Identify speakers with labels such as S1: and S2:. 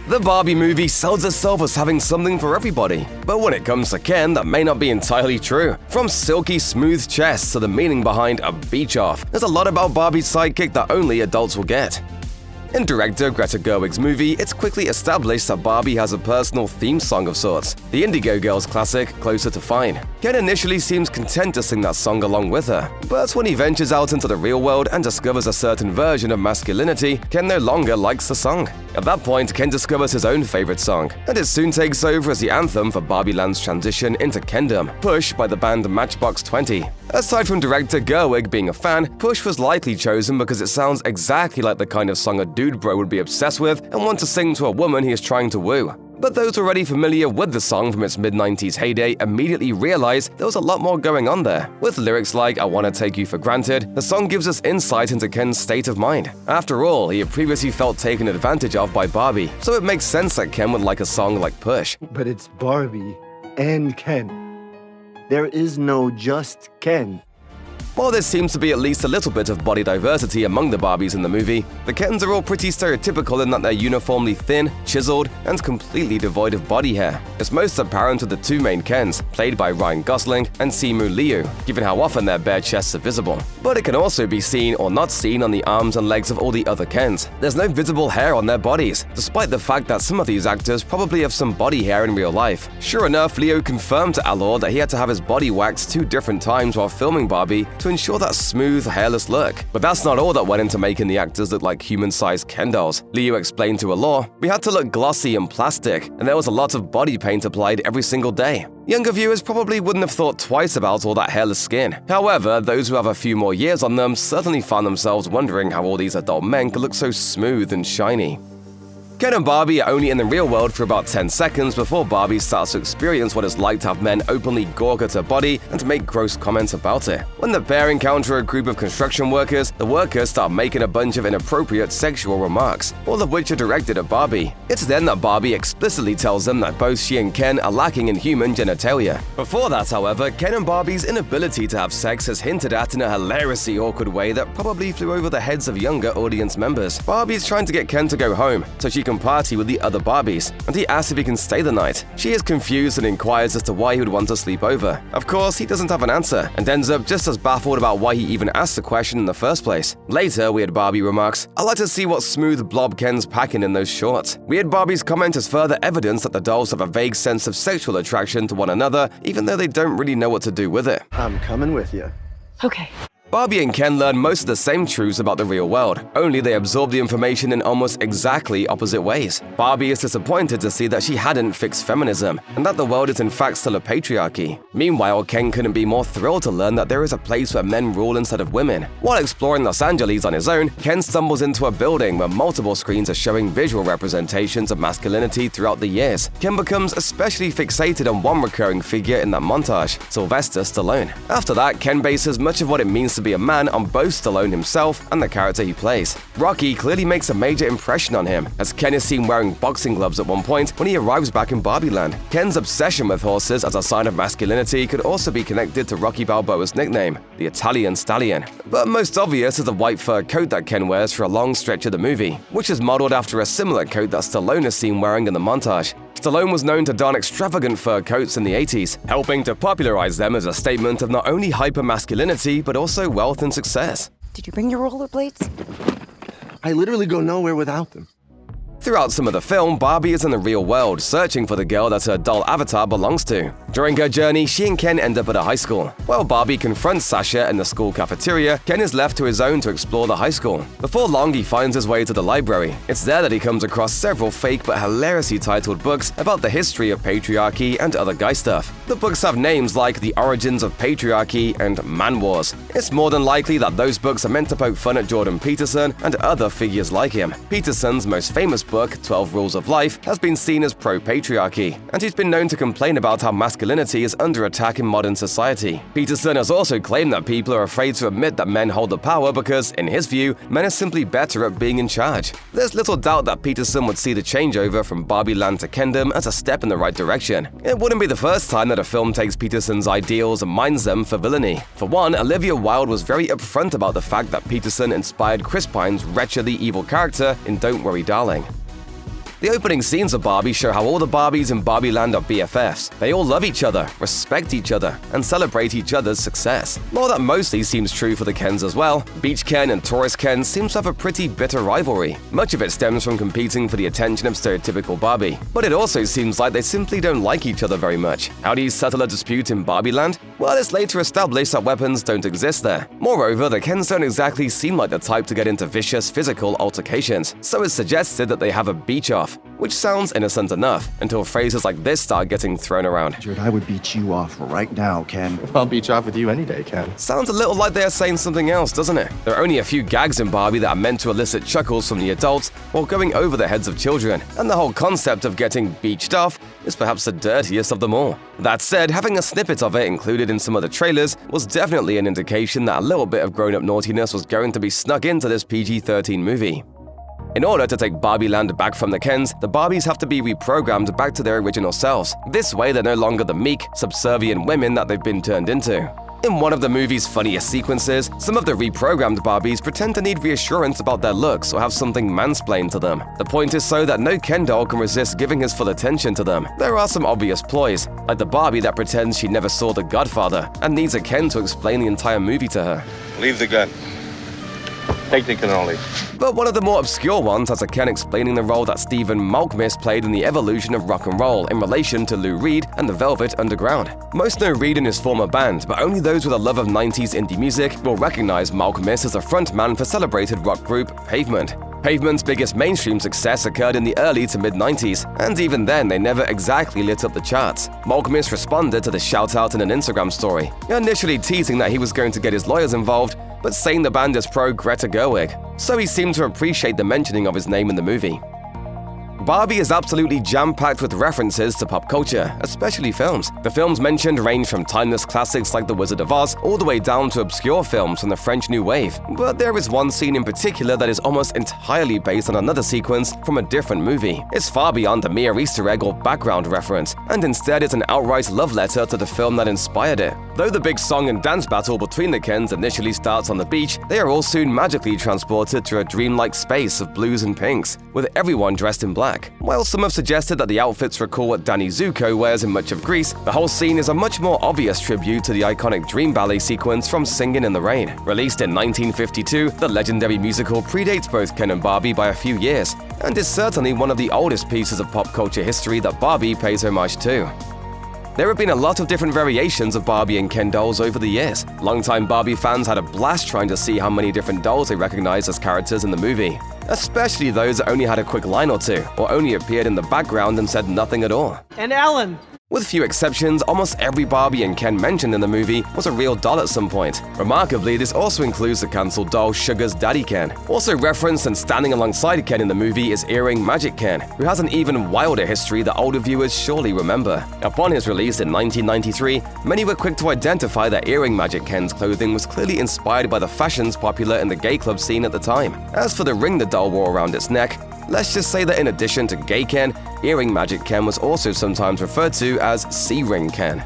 S1: The Barbie movie sells itself as having something for everybody, but when it comes to Ken, that may not be entirely true. From silky smooth chests to the meaning behind a beach off, there's a lot about Barbie's sidekick that only adults will get. In director Greta Gerwig's movie, it's quickly established that Barbie has a personal theme song of sorts, the Indigo Girls classic Closer to Fine. Ken initially seems content to sing that song along with her, but when he ventures out into the real world and discovers a certain version of masculinity, Ken no longer likes the song. At that point, Ken discovers his own favorite song, and it soon takes over as the anthem for Barbie Land's transition into Kendom, Push by the band Matchbox 20. Aside from director Gerwig being a fan, Push was likely chosen because it sounds exactly like the kind of song a dude bro would be obsessed with and want to sing to a woman he is trying to woo. But those already familiar with the song from its mid-90s heyday immediately realized there was a lot more going on there. With lyrics like I Wanna Take You For Granted, the song gives us insight into Ken's state of mind. After all, he had previously felt taken advantage of by Barbie, so it makes sense that Ken would like a song like Push.
S2: But it's Barbie and Ken. There is no just Ken.
S1: While there seems to be at least a little bit of body diversity among the Barbies in the movie, the Kens are all pretty stereotypical in that they're uniformly thin, chiseled, and completely devoid of body hair. It's most apparent with the two main Kens, played by Ryan Gosling and Simu Liu, given how often their bare chests are visible. But it can also be seen or not seen on the arms and legs of all the other Kens. There's no visible hair on their bodies, despite the fact that some of these actors probably have some body hair in real life. Sure enough, Leo confirmed to Allure that he had to have his body waxed 2 different times while filming Barbie to ensure that smooth, hairless look. But that's not all that went into making the actors look like human-sized Ken dolls. Leo explained to Allure, "We had to look glossy and plastic, and there was a lot of body paint applied every single day." Younger viewers probably wouldn't have thought twice about all that hairless skin. However, those who have a few more years on them certainly found themselves wondering how all these adult men could look so smooth and shiny. Ken and Barbie are only in the real world for about 10 seconds before Barbie starts to experience what it's like to have men openly gawk at her body and to make gross comments about it. When the pair encounter a group of construction workers, the workers start making a bunch of inappropriate sexual remarks, all of which are directed at Barbie. It's then that Barbie explicitly tells them that both she and Ken are lacking in human genitalia. Before that, however, Ken and Barbie's inability to have sex is hinted at in a hilariously awkward way that probably flew over the heads of younger audience members. Barbie is trying to get Ken to go home, so she can party with the other Barbies, and he asks if he can stay the night. She is confused and inquires as to why he would want to sleep over. Of course, he doesn't have an answer, and ends up just as baffled about why he even asked the question in the first place. Later, Weird Barbie remarks, "I like to see what smooth blob Ken's packing in those shorts." Weird Barbie's comment is further evidence that the dolls have a vague sense of sexual attraction to one another, even though they don't really know what to do with it.
S2: I'm coming with you.
S3: Okay.
S1: Barbie and Ken learn most of the same truths about the real world, only they absorb the information in almost exactly opposite ways. Barbie is disappointed to see that she hadn't fixed feminism, and that the world is in fact still a patriarchy. Meanwhile, Ken couldn't be more thrilled to learn that there is a place where men rule instead of women. While exploring Los Angeles on his own, Ken stumbles into a building where multiple screens are showing visual representations of masculinity throughout the years. Ken becomes especially fixated on one recurring figure in that montage, Sylvester Stallone. After that, Ken bases much of what it means to be a man on both Stallone himself and the character he plays. Rocky clearly makes a major impression on him, as Ken is seen wearing boxing gloves at one point when he arrives back in Barbie Land. Ken's obsession with horses as a sign of masculinity could also be connected to Rocky Balboa's nickname, the Italian Stallion. But most obvious is the white fur coat that Ken wears for a long stretch of the movie, which is modeled after a similar coat that Stallone is seen wearing in the montage. Stallone was known to don extravagant fur coats in the 80s, helping to popularize them as a statement of not only hyper-masculinity, but also wealth and success.
S3: Did you bring your rollerblades?
S2: I literally go nowhere without them.
S1: Throughout some of the film, Barbie is in the real world, searching for the girl that her doll avatar belongs to. During her journey, she and Ken end up at a high school. While Barbie confronts Sasha in the school cafeteria, Ken is left to his own to explore the high school. Before long, he finds his way to the library. It's there that he comes across several fake but hilariously titled books about the history of patriarchy and other guy stuff. The books have names like The Origins of Patriarchy and Man Wars. It's more than likely that those books are meant to poke fun at Jordan Peterson and other figures like him. Peterson's most famous book, 12 Rules of Life, has been seen as pro-patriarchy, and he's been known to complain about how masculinity is under attack in modern society. Peterson has also claimed that people are afraid to admit that men hold the power because, in his view, men are simply better at being in charge. There's little doubt that Peterson would see the changeover from Barbie Land to Kendom as a step in the right direction. It wouldn't be the first time that a film takes Peterson's ideals and mines them for villainy. For one, Olivia Wilde was very upfront about the fact that Peterson inspired Chris Pine's wretchedly evil character in Don't Worry Darling. The opening scenes of Barbie show how all the Barbies in Barbie Land are BFFs. They all love each other, respect each other, and celebrate each other's success. While that mostly seems true for the Kens as well, Beach Ken and Tourist Ken seem to have a pretty bitter rivalry. Much of it stems from competing for the attention of stereotypical Barbie, but it also seems like they simply don't like each other very much. How do you settle a dispute in Barbie Land? Well, it's later established that weapons don't exist there. Moreover, the Kens don't exactly seem like the type to get into vicious physical altercations, so it's suggested that they have a beach-off, which sounds innocent enough until phrases like this start getting thrown around.
S2: I would beat you off right now, Ken.
S4: I'll beach off with you any day, Ken.
S1: Sounds a little like they are saying something else, doesn't it? There are only a few gags in Barbie that are meant to elicit chuckles from the adults while going over the heads of children, and the whole concept of getting beached off is perhaps the dirtiest of them all. That said, having a snippet of it included in some of the trailers was definitely an indication that a little bit of grown-up naughtiness was going to be snuck into this PG-13 movie. In order to take Barbie Land back from the Kens, the Barbies have to be reprogrammed back to their original selves. This way, they're no longer the meek, subservient women that they've been turned into. In one of the movie's funniest sequences, some of the reprogrammed Barbies pretend to need reassurance about their looks or have something mansplained to them. The point is so that no Ken doll can resist giving his full attention to them. There are some obvious ploys, like the Barbie that pretends she never saw The Godfather and needs a Ken to explain the entire movie to her.
S4: Leave the gun. Take the cannoli.
S1: But one of the more obscure ones has a Ken explaining the role that Stephen Malkmus played in the evolution of rock and roll in relation to Lou Reed and the Velvet Underground. Most know Reed and his former band, but only those with a love of 90s indie music will recognize Malkmus as a frontman for celebrated rock group Pavement. Pavement's biggest mainstream success occurred in the early to mid-90s, and even then they never exactly lit up the charts. Malkmus responded to the shout-out in an Instagram story, initially teasing that he was going to get his lawyers involved, but saying the band is pro-Greta Gerwig, so he seemed to appreciate the mentioning of his name in the movie. Barbie is absolutely jam-packed with references to pop culture, especially films. The films mentioned range from timeless classics like The Wizard of Oz all the way down to obscure films from the French New Wave. But there is one scene in particular that is almost entirely based on another sequence from a different movie. It's far beyond a mere Easter egg or background reference, and instead it's an outright love letter to the film that inspired it. Though the big song and dance battle between the Kens initially starts on the beach, they are all soon magically transported to a dreamlike space of blues and pinks, with everyone dressed in black. While some have suggested that the outfits recall what Danny Zuko wears in much of Greece, the whole scene is a much more obvious tribute to the iconic Dream Ballet sequence from Singin' in the Rain. Released in 1952, the legendary musical predates both Ken and Barbie by a few years, and is certainly one of the oldest pieces of pop culture history that Barbie pays homage to. There have been a lot of different variations of Barbie and Ken dolls over the years. Longtime Barbie fans had a blast trying to see how many different dolls they recognized as characters in the movie, especially those that only had a quick line or two, or only appeared in the background and said nothing at all.
S5: And Ellen!
S1: With few exceptions, almost every Barbie and Ken mentioned in the movie was a real doll at some point. Remarkably, this also includes the cancelled doll Sugar's Daddy Ken. Also referenced and standing alongside Ken in the movie is Earring Magic Ken, who has an even wilder history that older viewers surely remember. Upon his release in 1993, many were quick to identify that Earring Magic Ken's clothing was clearly inspired by the fashions popular in the gay club scene at the time. As for the ring the doll wore around its neck, let's just say that in addition to Gay Ken, Earring Magic Ken was also sometimes referred to as C-Ring Ken.